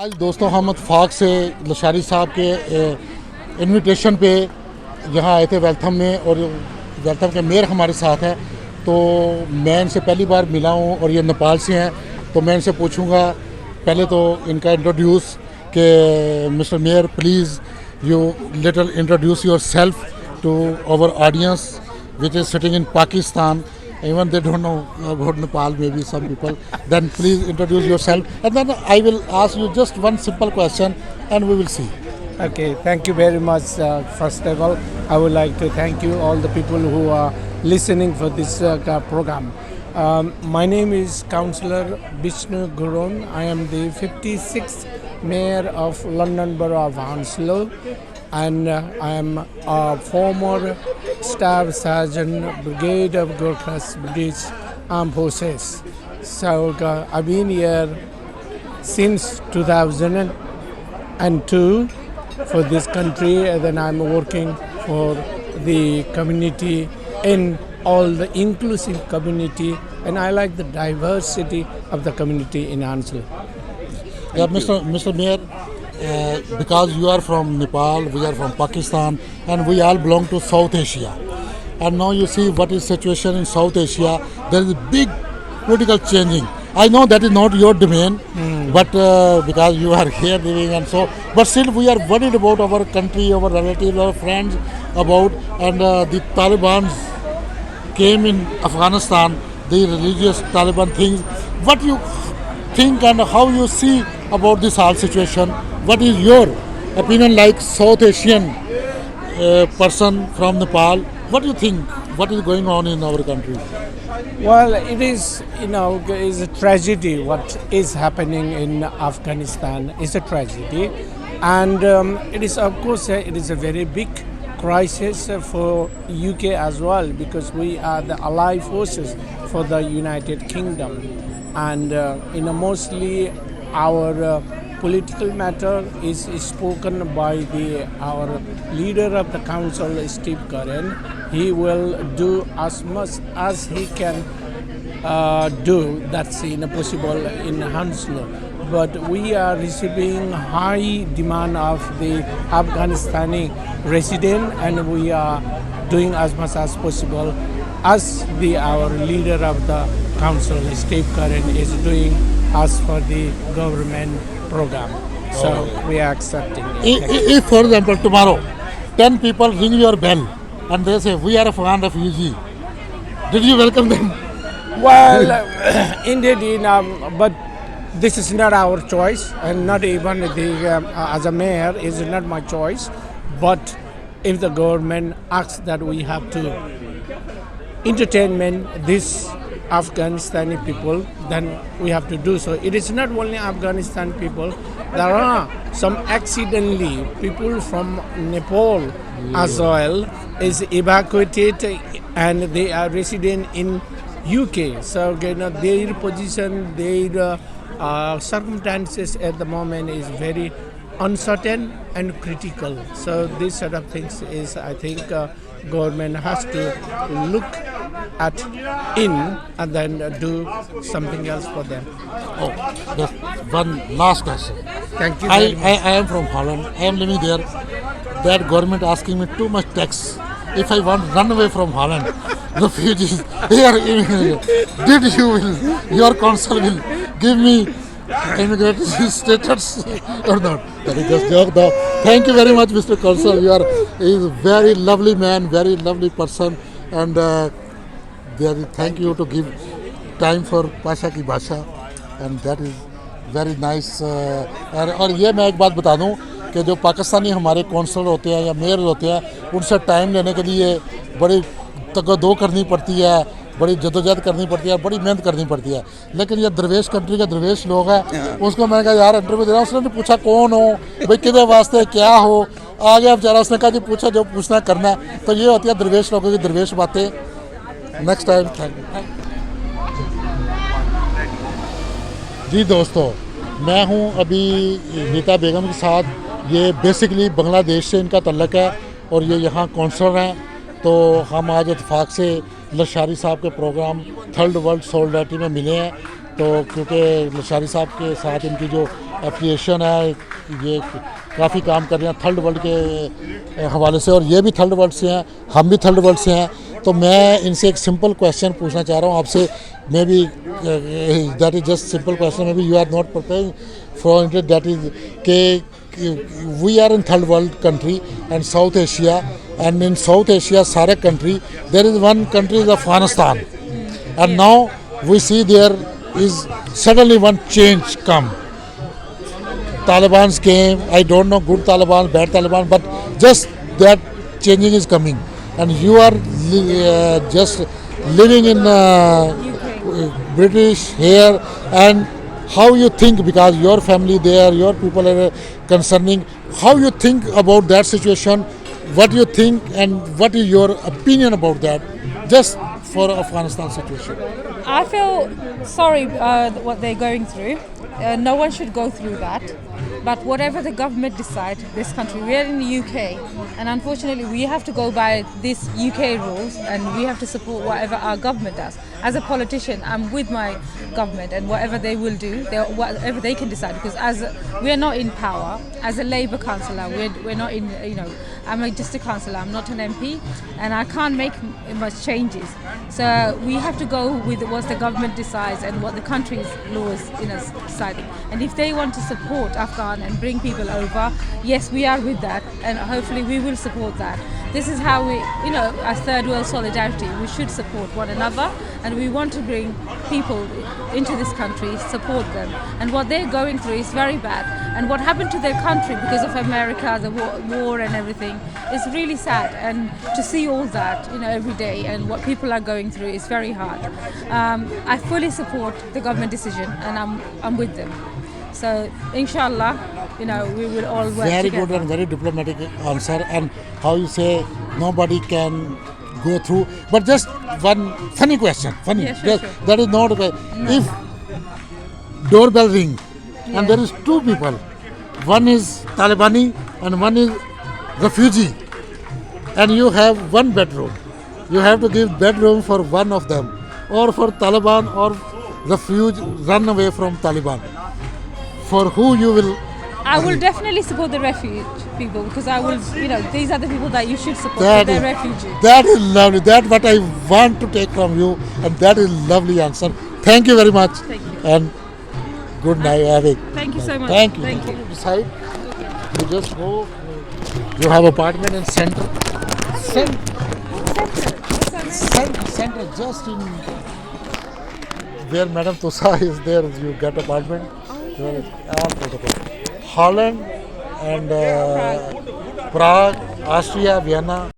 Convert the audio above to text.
आज दोस्तों हम इत्तेफाक से लशारी साहब के इनविटेशन पे यहाँ आए थे वेलथम में, और वेलथम के मेयर हमारे साथ हैं। तो मैं इनसे पहली बार मिला हूँ और ये नेपाल से हैं। तो मैं इनसे पूछूंगा पहले तो इनका इंट्रोड्यूस कि mister mayor please you little introduce yourself to our audience which is sitting in Pakistan. Even they don't know about Nepal, maybe some people. Then please introduce yourself, and then I will ask you just one simple question, and we will see. Okay, thank you very much. First of all, I would like to thank you all the people who are listening for this program. My name is Councillor Vishnu Guron. I am the 56th Mayor of London Borough of Hounslow, and I am a former Staff Sergeant Brigade of Gorkhas British Armed Forces. So I've been here since 2002 for this country, and then I'm working for the community in all the inclusive community, and I like the diversity of the community in Hounslow. Yeah, Mr. Mayor, because you are from Nepal, we are from Pakistan, and we all belong to South Asia. And now you see what is situation in South Asia. There is a big political changing. I know that is not your domain, but because you are here living and so, but still we are worried about our country, our relatives, our friends about, and the Taliban came in Afghanistan, the religious Taliban things. What you think and how you see about this whole situation? What is your opinion like South Asian person from Nepal? What do you think? What is going on in our country? Well, it is, is a tragedy. What is happening in Afghanistan is a tragedy, and it is, of course, it is a very big crisis for UK as well, because we are the allied forces for the United Kingdom, and mostly our political matter is spoken by our leader of the council, Steve Curran. He will do as much as he can do that's possible in Hounslow. But we are receiving high demand of the Afghanistani resident, and we are doing as much as possible as our leader of the council, Steve Curran, is doing as for the government program. So we are accepting it. If, for example, tomorrow 10 people ring your bell and they say we are Afghan refugee, did you welcome them? Well, indeed, but this is not our choice, and not even as a mayor is not my choice. But if the government asks that we have to entertain this Afghanistani people, then we have to do so. It is not only Afghanistan people. There are some accidentally people from Nepal as well is evacuated, and they are resident in UK. So their position, their circumstances at the moment is very uncertain and critical. So this sort of things is, I think, government has to look at and then do something else for them. Oh, just one last question. Thank you. I am from Holland. I am living there. That government asking me too much tax. If I want to run away from Holland, refugees, here, did your council will give me immigrant status or not? That is just joke though. Thank you very much, Mr. Council. You are a very lovely man, very lovely person, and thank you to give time for Pasha ki Bhasha, and that is very nice. और ये मैं एक बात बता दूं कि जो पाकिस्तानी हमारे कौंसलर होते हैं या मेयर होते हैं, उनसे टाइम लेने के लिए बड़ी तगदो करनी पड़ती है, बड़ी जदोजहद करनी पड़ती है, बड़ी मेहनत करनी पड़ती है। लेकिन ये दरवेश कंट्री के दरवेश लोग हैं, उसको मैंने कहा यार इंटरव्यू दे रहा हूँ, उसने पूछा कौन हो भाई, किधर वास्ते क्या हो, आ गया बेचारा, उसने कहा जी पूछा जो पूछना करना है। तो ये होती है दरवेश लोगों की दरवेश बातें। Next time thank you. जी दोस्तों, मैं हूँ अभी नीता बेगम के साथ। ये बेसिकली बांग्लादेश से इनका तल्लक है और ये यहाँ कौंसलर हैं। तो हम आज इत्तेफाक से लशारी साहब के प्रोग्राम थर्ड वर्ल्ड सोलिडारिटी में मिले हैं। तो क्योंकि लशारी साहब के साथ इनकी जो अप्रिसिएशन है, ये काफ़ी काम कर रहे हैं थर्ड वर्ल्ड के हवाले से, और ये भी थर्ड वर्ल्ड से हैं, हम भी थर्ड वर्ल्ड से हैं। तो मैं इनसे एक सिंपल क्वेश्चन पूछना चाह रहा हूँ आपसे, maybe that is just simple question, maybe you are not preparing for it, that is के we are in third world country and South Asia, and in South Asia सारे country there is one country is Afghanistan, and now we see there is suddenly one change come. Taliban's came, I don't know good Taliban, bad Taliban, but just that changing is coming. And you are just living in British here, and how you think, because your family there, your people are concerning, how you think about that situation, what you think and what is your opinion about that, just for Afghanistan situation. I feel sorry what they're going through. No one should go through that. But whatever the government decide, this country, we are in the UK, and unfortunately we have to go by these UK rules, and we have to support whatever our government does. As a politician, I'm with my government, and whatever they will do, whatever they can decide, because we are not in power. As a Labour councillor, we're not in, I'm just a councillor, I'm not an MP, and I can't make much changes. So we have to go with what the government decides and what the country's laws deciding. And if they want to support Afghan and bring people over, yes, we are with that, and hopefully we will support that. This is how we, as third world solidarity, we should support one another, and we want to bring people into this country, support them. And what they're going through is very bad. And what happened to their country because of America, the war and everything, is really sad. And to see all that, every day, and what people are going through is very hard. I fully support the government decision, and I'm with them. So, inshallah, we will all work very together. good and very diplomatic answer, and how you say nobody can go through. But just one funny question, funny. Yeah, sure, sure. That is not if doorbell ring and there is two people, one is Talibani and one is refugee, and you have one bedroom. You have to give bedroom for one of them, or for Taliban or refuge run away from Taliban. For who you will? I will definitely support the refuge people, because I will, these are the people that you should support. That They're is- refugees. That is lovely. That's what I want to take from you, and that is lovely answer. Thank you very much. Thank you. And good night, Avik. Thank you so much. Thank you. Thank you. Decide. You just go. You have apartment in center. Center, just in where Madam Tusa is there. You get apartment. There is all protocol. Holland and Prague, Austria, Vienna.